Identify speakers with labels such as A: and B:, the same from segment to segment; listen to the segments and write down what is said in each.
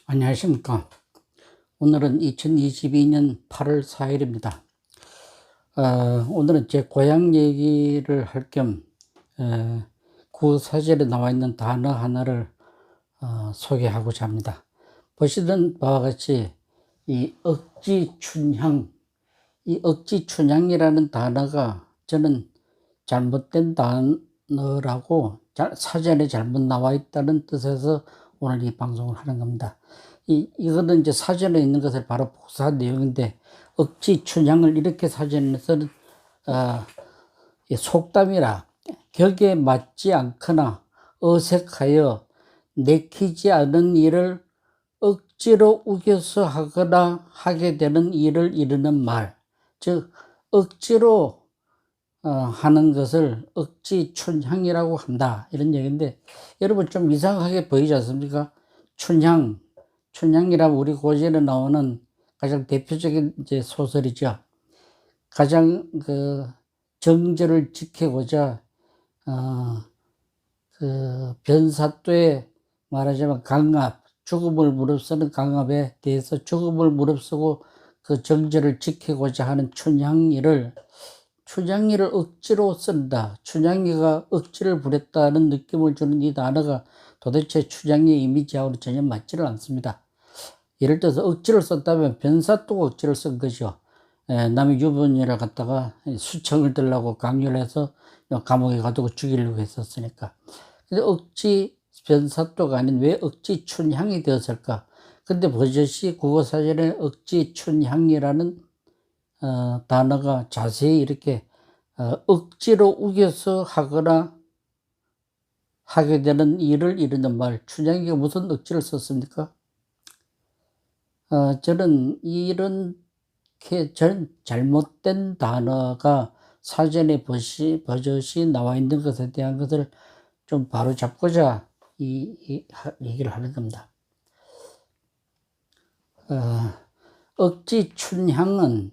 A: 안녕하십니까. 오늘은 2022년 8월 4일입니다. 오늘은 제 고향 얘기를 할 겸 구사절에 나와 있는 단어 하나를 소개하고자 합니다. 보시던 바와 같이 이 억지춘향, 이 억지춘향이라는 단어가 저는 잘못된 단어라고 사전에 잘못 나와 있다는 뜻에서 오늘 이 방송을 하는 겁니다. 이거는 이제 사전에 있는 것을 바로 복사한 내용인데, 억지춘향을 이렇게 사전에서는 속담이라 격에 맞지 않거나 어색하여 내키지 않은 일을 억지로 우겨서 하거나 하게 되는 일을 이르는 말, 즉 억지로 하는 것을 억지춘향이라고 한다, 이런 얘기인데, 여러분 좀 이상하게 보이지 않습니까? 춘향이라면 우리 고전에 나오는 가장 대표적인 이제 소설이죠. 가장 정절을 지키고자 변사또에 말하자면 강압, 죽음을 무릅쓰는 강압에 대해서 죽음을 무릅쓰고 그 정절을 지키고자 하는 춘향이를 억지로 쓴다, 춘향이가 억지를 부렸다는 느낌을 주는 이 단어가 도대체 춘향이의 이미지하고는 전혀 맞지를 않습니다. 예를 들어서 억지를 썼다면 변사또가 억지를 쓴 거죠. 남의 유부녀를 갖다가 수청을 들라고 강요를 해서 감옥에 가두고 죽이려고 했었으니까. 근데 억지 변사또가 아닌 왜 억지 춘향이 되었을까? 근데 버젓이 국어사전에 억지 춘향이라는 단어가 자세히 이렇게 억지로 우겨서 하거나 하게 되는 일을 이르는 말, 춘향이가 무슨 억지를 썼습니까? 저는 저는 잘못된 단어가 사전에 버젓이 나와 있는 것에 대한 것을 좀 바로 잡고자 얘기를 하는 겁니다. 억지춘향은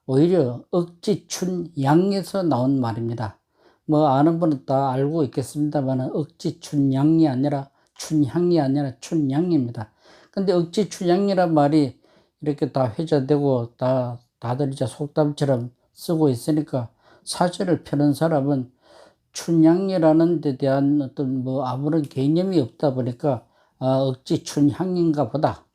A: 오히려 억지춘양에서 나온 말입니다. 뭐 아는 분은 다 알고 있겠습니다만 억지춘양이 아니라 춘향입니다. 근데 억지춘향이란 말이 이렇게 다 회자되고 다들 이제 속담처럼 쓰고 있으니까 사전을 펴는 사람은 춘향이라는 데 대한 어떤 뭐 아무런 개념이 없다 보니까 억지춘향인가 보다,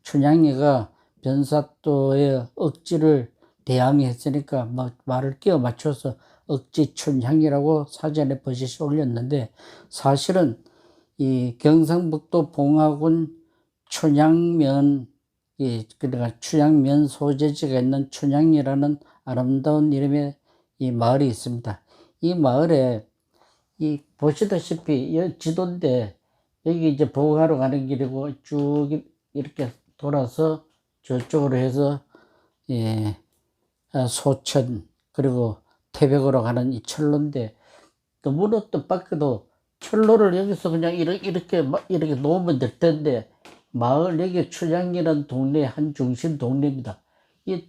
A: 춘향이가 변사또의 억지를 대항했으니까 막 말을 끼워 맞춰서 억지춘향이라고 사전에 버젓이 올렸는데, 사실은 이 경상북도 봉화군 춘향면, 그러니까 춘향면 소재지가 있는 춘향이라는 아름다운 이름의 이 마을이 있습니다. 이 마을에 보시다시피 이 지도인데, 여기 이제 봉화로 가는 길이고 쭉 이렇게 돌아서 저쪽으로 해서 소천 그리고 태백으로 가는 이 철로인데, 너무나 뜻밖에도 철로를 여기서 그냥 이렇게 놓으면 될 텐데, 마을 여기 춘향이라는 동네 한 중심 동네입니다. 이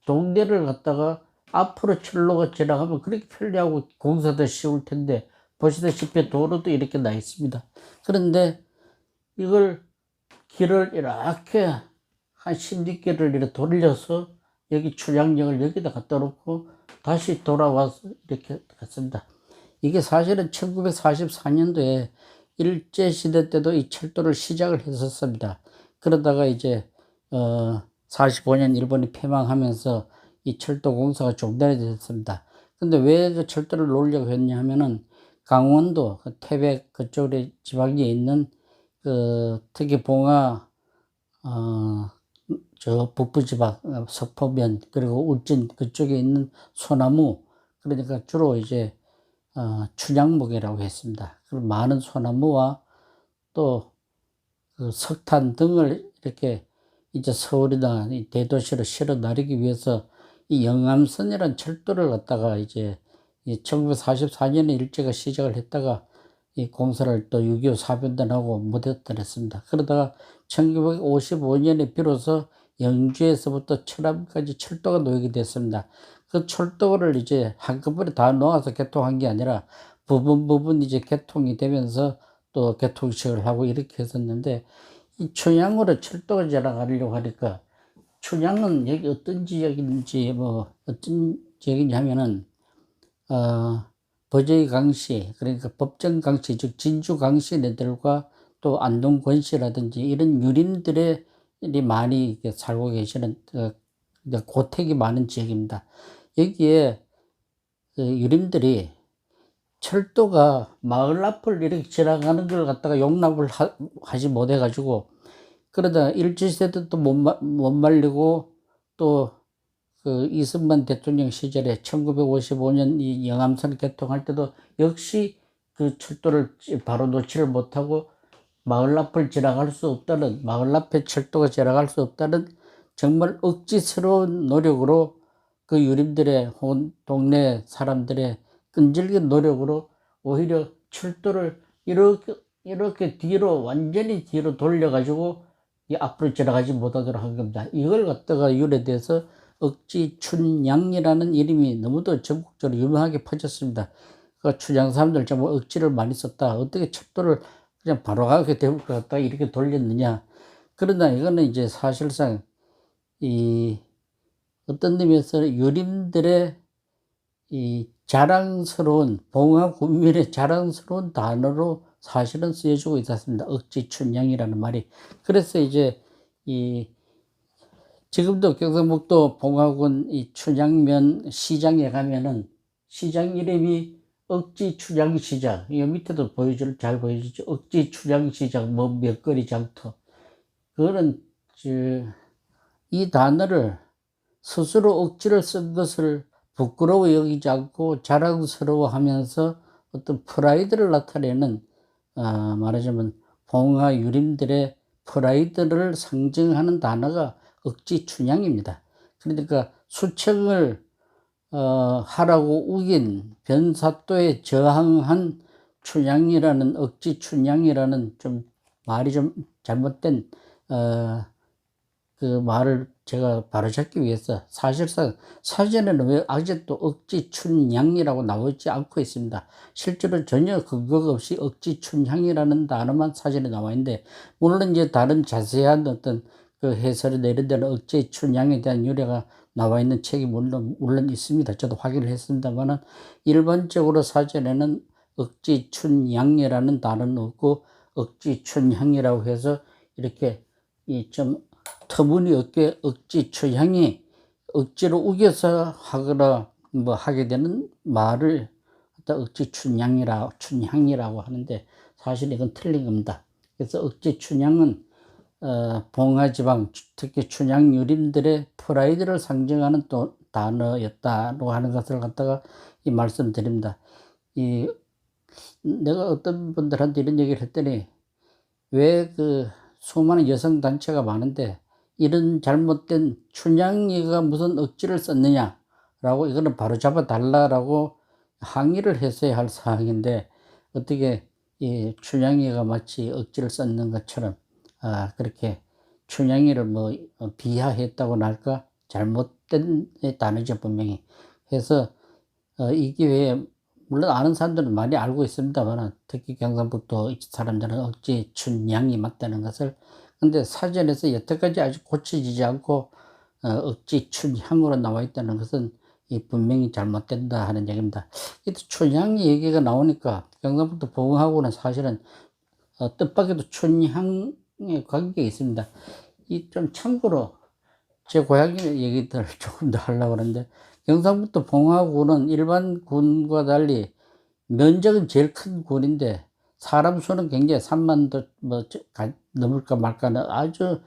A: 동네를 갖다가 앞으로 철로가 지나가면 그렇게 편리하고 공사도 쉬울 텐데, 보시다시피 도로도 이렇게 나 있습니다. 그런데 이걸 길을 이렇게 한 16개를 이렇게 돌려서 여기 춘향역을 여기다 갖다 놓고 다시 돌아와서 이렇게 갔습니다. 이게 사실은 1944년도에 일제시대 때도 이 철도를 시작을 했었습니다. 그러다가 이제 45년 일본이 패망하면서 이 철도 공사가 중단이 됐습니다. 근데 왜 그 철도를 놓으려고 했냐 하면은, 강원도 태백 그쪽에 지방에 있는 특히 봉화 저 북부지방 석포면 그리고 울진 그쪽에 있는 소나무, 그러니까 주로 이제 춘향목이라고 했습니다. 그리고 많은 소나무와 또 그 석탄 등을 이렇게 이제 서울이나 이 대도시로 실어 나르기 위해서 이 영암선이라는 철도를 갖다가 이제 1944년에 일제가 시작을 했다가 이 공사를 또 6.25 사변단하고 못했다 했습니다. 그러다가 1955년에 비로소 영주에서부터 철암까지 철도가 놓이게 됐습니다. 그 철도를 이제 한꺼번에 다 놓아서 개통한 게 아니라 부분 이제 개통이 되면서 또 개통식을 하고 이렇게 했었는데, 이 춘향으로 철도가 지나가려고 하니까, 춘향은 여기 어떤 지역인지, 뭐, 어떤 지역이냐면은, 버저희 강씨, 그러니까 법정 강씨, 즉 진주 강씨네들과 또 안동 권씨라든지 이런 유림들의 많이 살고 계시는 고택이 많은 지역입니다. 여기에 유림들이 철도가 마을 앞을 이렇게 지나가는 걸 갖다가 용납을 하지 못해가지고, 그러다 일제시대도 못 말리고, 또 이승만 대통령 시절에 1955년 이 영암선 개통할 때도 역시 그 철도를 바로 놓지를 못하고 마을 앞을 지나갈 수 없다는, 마을 앞에 철도가 지나갈 수 없다는 정말 억지스러운 노력으로 그 유림들의 동네 사람들의 끈질긴 노력으로 오히려 철도를 이렇게 뒤로, 완전히 뒤로 돌려가지고 이 앞으로 지나가지 못하도록 한 겁니다. 이걸 갖다가 유래돼서 억지춘양이라는 이름이 너무도 전국적으로 유명하게 퍼졌습니다. 그 춘양 사람들 정말 억지를 많이 썼다. 어떻게 철도를 그냥 바로 가게 되올 것 같다 이렇게 돌렸느냐. 그러나 이거는 이제 사실상 이 어떤 의미에서 유림들의 이 자랑스러운, 봉화 군민의 자랑스러운 단어로 사실은 쓰여지고 있었습니다. 억지춘양이라는 말이. 그래서 이제 지금도 경상북도 봉화군 이 춘향면 시장에 가면은 시장 이름이 억지춘향시장, 이 밑에도 잘 보여주죠. 억지춘향시장, 뭐 먹거리 장터. 그거는 이 단어를 스스로 억지를 쓴 것을 부끄러워 여기지 않고 자랑스러워 하면서 어떤 프라이드를 나타내는, 말하자면 봉화 유림들의 프라이드를 상징하는 단어가 억지춘향입니다. 그러니까 수청을 하라고 우긴 변사또에 저항한 춘향이라는, 억지춘향이라는 좀 말이 좀 잘못된 그 말을 제가 바로잡기 위해서 사실상 사전에는 왜 아직도 억지춘향이라고 나오지 않고 있습니다. 실제로 전혀 근거가 없이 억지춘향이라는 단어만 사전에 나와 있는데, 물론 이제 다른 자세한 어떤 그 해설이나 이런 데는 억지춘향에 대한 유래가 나와 있는 책이 물론 있습니다. 저도 확인을 했습니다만은 일반적으로 사전에는 억지춘향이라는 단어는 없고 억지춘향이라고 해서 이렇게 좀 터무니없게 억지춘향이 억지로 우겨서 하거나 뭐 하게 되는 말을 춘향이라고 하는데, 사실 이건 틀린 겁니다. 그래서 억지춘향은 봉화지방, 특히 춘향 유림들의 프라이드를 상징하는 또 단어였다고 하는 것을 갖다가 말씀드립니다. 내가 어떤 분들한테 이런 얘기를 했더니, 왜 수많은 여성 단체가 많은데 이런 잘못된 춘향이가 무슨 억지를 썼느냐라고, 이거는 바로 잡아 달라라고 항의를 했어야 할 사항인데, 어떻게 이 춘향이가 마치 억지를 썼는 것처럼 그렇게 춘향이를 뭐 비하했다고나 할까, 잘못된 단어죠 분명히. 그래서 이 기회에 물론 아는 사람들은 많이 알고 있습니다만, 특히 경상북도 사람들은 억지춘향이 맞다는 것을. 근데 사전에서 여태까지 아직 고쳐지지 않고 억지춘향으로 나와 있다는 것은 분명히 잘못된다 하는 얘기입니다. 춘향 얘기가 나오니까 경상북도 봉화구는 사실은 뜻밖에도 춘향의 관계가 있습니다. 좀 참고로 제 고향 얘기들을 조금 더 하려고 하는데, 경상북도 봉화구는 일반 군과 달리 면적은 제일 큰 군인데 사람 수는 굉장히 3만도 넘을까 말까는 아주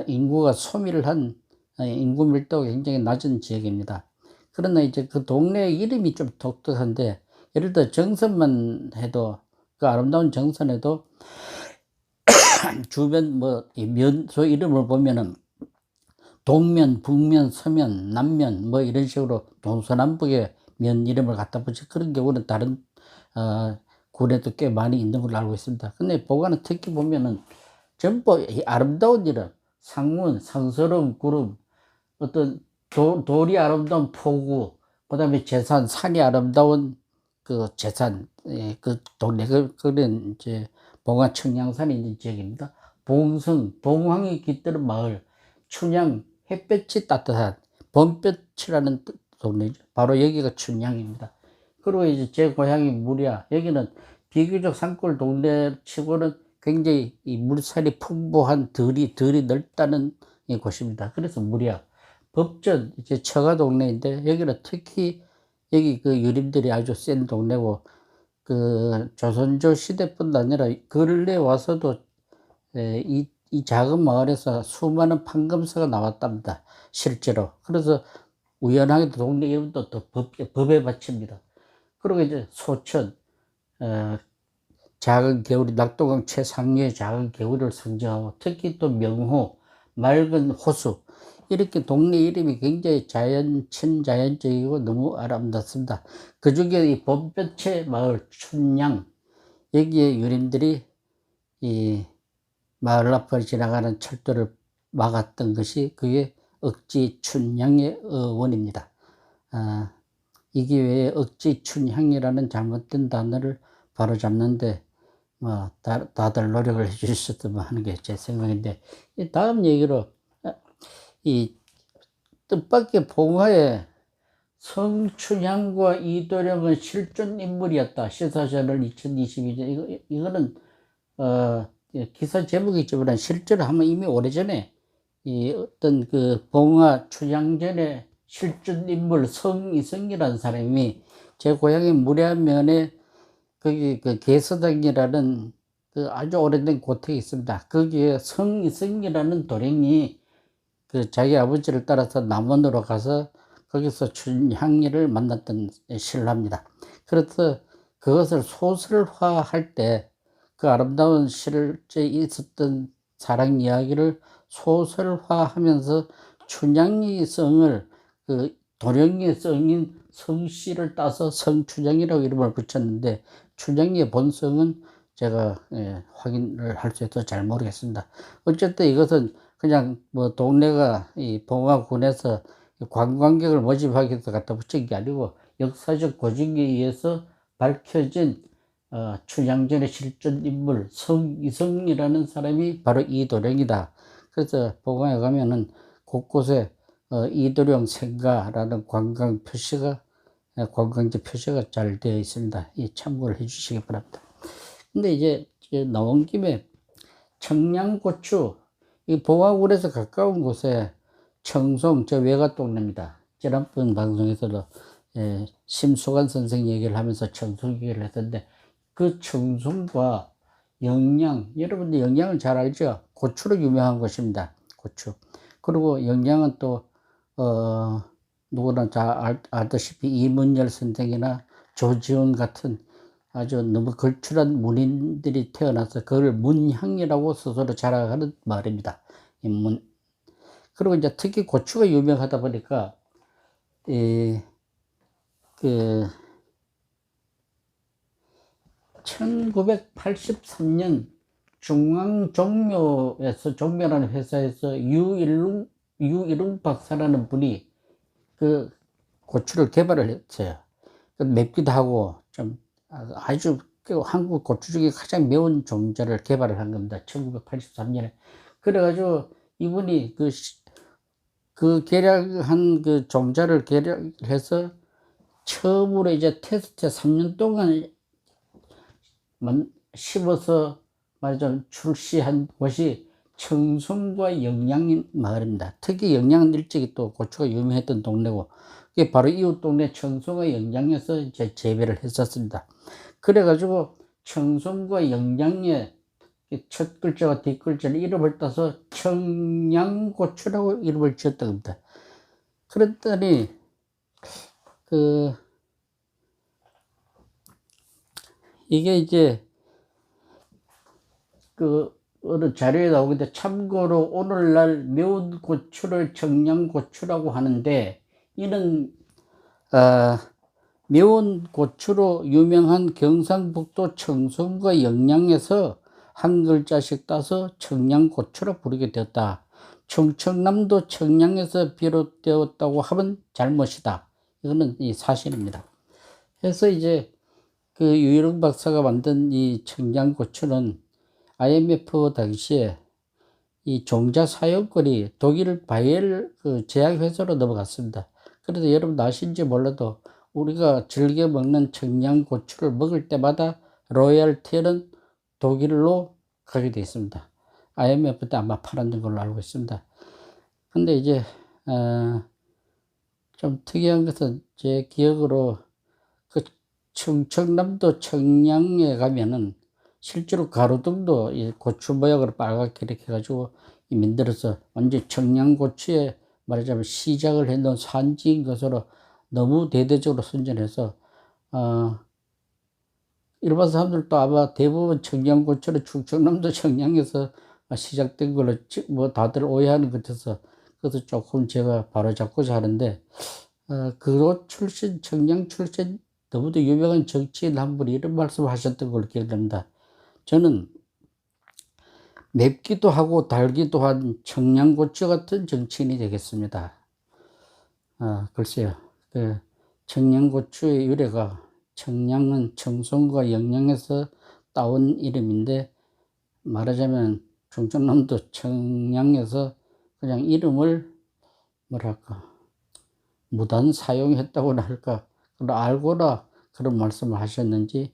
A: 인구가 소밀한, 인구 밀도가 굉장히 낮은 지역입니다. 그러나 이제 그 동네 이름이 좀 독특한데, 예를 들어 정선만 해도, 그 아름다운 정선에도 주변 면소 이름을 보면은 동면, 북면, 서면, 남면 뭐 이런 식으로 동서남북의 면 이름을 갖다 붙여, 그런 경우는 다른 군에도 꽤 많이 있는 걸로 알고 있습니다. 근데 보관은 특히 보면은 전부 아름다운 이름, 상문, 상스러운 구름, 어떤 돌이 아름다운 포구, 그 다음에 재산, 산이 아름다운 그 재산, 그 동네, 그런 이제 봉화 청량산이 있는 지역입니다. 봉성, 봉황이 깃드는 마을, 춘향, 햇볕이 따뜻한 봄볕이라는 동네죠. 바로 여기가 춘향입니다. 그리고 이제 제 고향이 무랴. 여기는 비교적 산골 동네 치고는 굉장히 이 물살이 풍부한 들이 넓다는 곳입니다. 그래서 무랴. 법전, 이제 처가 동네인데, 여기는 특히 여기 그 유림들이 아주 센 동네고, 그 조선조 시대뿐 아니라 근래 와서도 이 작은 마을에서 수많은 판검사가 나왔답니다. 실제로. 그래서 우연하게도 동네 이름도 또 법에 바칩니다. 그리고 이제 소천, 작은 개구리, 낙동강 최상류의 작은 개구리를 상징하고, 특히 또 명호, 맑은 호수, 이렇게 동네 이름이 굉장히 친자연적이고 너무 아름답습니다. 그 중에 이 봄볕의 마을 춘향, 여기에 유림들이 이 마을 앞을 지나가는 철도를 막았던 것이 그게 억지 춘향의 원입니다. 이 기회에 억지 춘향이라는 잘못된 단어를 바로잡는데 다들 노력을 해주셨으면 하는 게 제 생각인데, 이 다음 얘기로 이 뜻밖의 봉화에 성춘향과 이도령은 실존 인물이었다. 시사저널 2022년. 이거는 기사 제목이지만 실제로 하면 이미 오래전에 이 어떤 그 봉화 춘향전의 실존 인물 성이성이라는 사람이 제 고향의 무량면에 거기 그 개서당이라는 그 아주 오래된 고택이 있습니다. 거기에 성이성이라는 도령이 그 자기 아버지를 따라서 남원으로 가서 거기서 춘향이를 만났던 신라입니다. 그래서 그것을 소설화할 때 그 아름다운 실제 있었던 사랑 이야기를 소설화하면서 춘향이 성을 그 도령의 성인 성씨를 따서 성춘향이라고 이름을 붙였는데, 춘향이의 본성은 제가 확인을 할 수 있어서 잘 모르겠습니다. 어쨌든 이것은 그냥 뭐 동네가 이 봉화군에서 관광객을 모집하기 위해서 갖다 붙인 게 아니고 역사적 고증에 의해서 밝혀진 춘향전의 실존 인물 성이성이라는 사람이 바로 이도령이다. 그래서 봉화에 가면은 곳곳에 이도령 생가라는 관광지 표시가 잘 되어 있습니다. 이 참고를 해 주시기 바랍니다. 근데 이제 나온 김에 청양고추, 이 봉화군에서 가까운 곳에 청송, 저 외가 동네입니다. 지난번 방송에서도 심수관 선생 얘기를 하면서 청송 얘기를 했는데, 그 청송과 영양, 여러분들 영양을 잘 알죠? 고추로 유명한 곳입니다. 고추. 그리고 영양은 또 누구나 잘 알다시피 이문열 선생이나 조지훈 같은 아주 너무 걸출한 문인들이 태어나서 그걸 문향이라고 스스로 자랑하는 마을입니다. 그리고 이제 특히 고추가 유명하다 보니까 그 1983년 중앙종묘에서, 종묘라는 회사에서 유일웅 박사라는 분이 그 고추를 개발을 했어요. 맵기도 하고 좀 아주 한국 고추 중에 가장 매운 종자를 개발을 한 겁니다. 1983년에. 그래가지고 이분이 그 개량한 그 종자를 개량해서 처음으로 이제 테스트 3년 동안 심어서 말하자면 출시한 곳이 청송과 영양 마을입니다. 특히 영양은 일찍이 또 고추가 유명했던 동네고, 그게 바로 이웃 동네 청송과 영양에서 이제 재배를 했었습니다. 그래가지고 청송과 영양의 첫 글자와 뒷글자를 이름을 따서 청양고추라고 이름을 지었던 겁니다. 그랬더니 이게 이제 어느 자료에 나오는데, 참고로 오늘날 매운 고추를 청양고추라고 하는데, 이는 매운 고추로 유명한 경상북도 청송과 영양에서 한 글자씩 따서 청양고추라 부르게 되었다. 충청남도 청양에서 비롯되었다고 하면 잘못이다. 이거는 이 사실입니다. 그래서 이제 그 유일웅 박사가 만든 이 청양고추는 IMF 당시에 이 종자 사용권이 독일 바이엘 그 제약회사로 넘어갔습니다. 그래도 여러분 아신지 몰라도 우리가 즐겨 먹는 청양고추를 먹을 때마다 로열티는 독일로 가게 되어 있습니다. IMF 때 아마 팔았는 걸로 알고 있습니다. 근데 이제 좀 특이한 것은 제 기억으로 그 충청남도 청양에 가면은 실제로 가로등도 이 고추 모양으로 빨갛게 이렇게 해가지고 만들어서 완전 청양고추에 말하자면 시작을 해놓은 산지인 것으로 너무 대대적으로 선전해서 일반 사람들도 아마 대부분 청양고추는 충청남도 청양에서 시작된 걸로 뭐 다들 오해하는 것 같아서 그것도 조금 제가 바로잡고자 하는데 그곳 출신 청양 출신 너무도 유명한 정치인 한 분이 이런 말씀을 하셨던 걸로 기억됩니다. 저는 맵기도 하고 달기도 한 청양고추 같은 정치인이 되겠습니다. 글쎄요. 그 청양고추의 유래가 청양은 청송과 영양에서 따온 이름인데 말하자면 충청남도 청양에서 그냥 이름을 뭐랄까 무단 사용했다고나 할까 알고나 그런 말씀을 하셨는지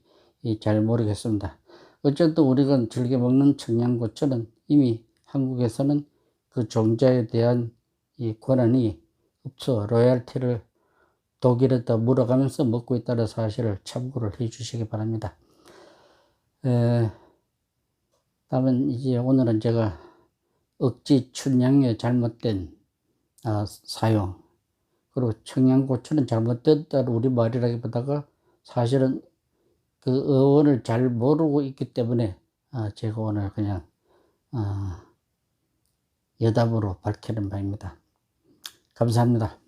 A: 잘 모르겠습니다. 어쨌든 우리가 즐겨 먹는 청양고추는 이미 한국에서는 그 종자에 대한 이 권한이 없어 로열티를 독일에다 물어가면서 먹고 있다는 사실을 참고를 해 주시기 바랍니다. 다음은 이제 오늘은 제가 억지 춘향의 잘못된 사용 그리고 청양고추는 잘못됐다는 우리말이라기보다가 사실은 그 어원을 잘 모르고 있기 때문에 제가 오늘 그냥 여담으로 밝히는 바입니다. 감사합니다.